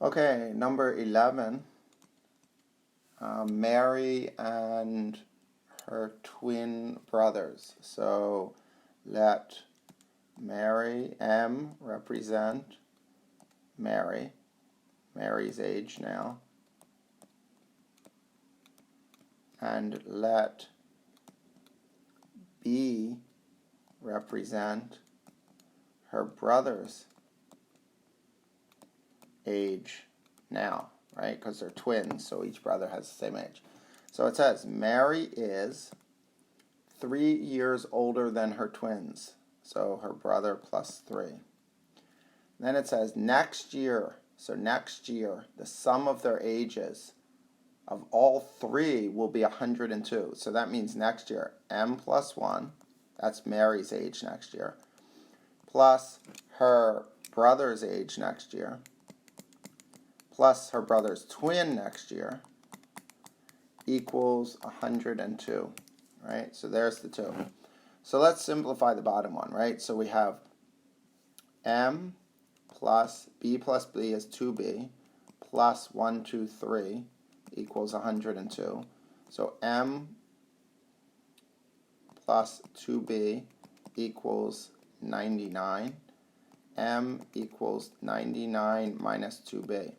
Okay, number 11. Mary and her twin brothers. So let Mary, M, represent Mary, Mary's age now, and let B represent her brother's age now, right? Because they're twins, so each brother has the same age. So it says Mary is 3 years older than her twins, so her brother plus 3. Then it says next year, so next year, the sum of their ages of all 3 will be 102. So that means next year, M plus 1, that's Mary's age next year, plus her brother's age next year, plus her brother's twin next year, equals 102, right? So there's the 2. So let's simplify the bottom one, right? So we have M plus B is 2B, plus 1, 2, 3 equals 102. So M plus 2B equals 99. M equals 99 minus 2B.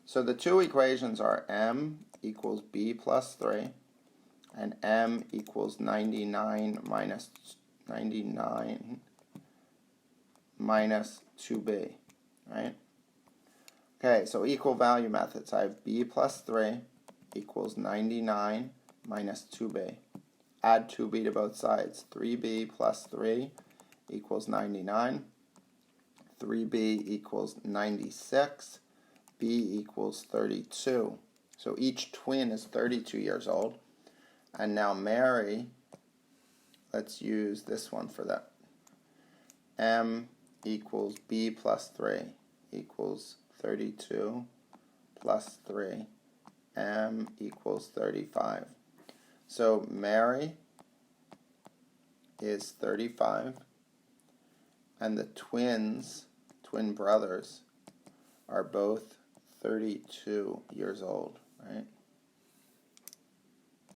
So the 2 equations are M equals B plus 3 and M equals 99 minus 2B, right? Okay, so equal value methods. I have B plus 3 equals 99 minus 2B. Add 2B to both sides. 3B plus 3 equals 99. 3B equals 96. B equals 32. So each twin is 32 years old. And now Mary, let's use this one for that. M equals B plus 3 equals 32 plus 3. M equals 35. So Mary is 35, and the twin brothers, are both 32 years old, right?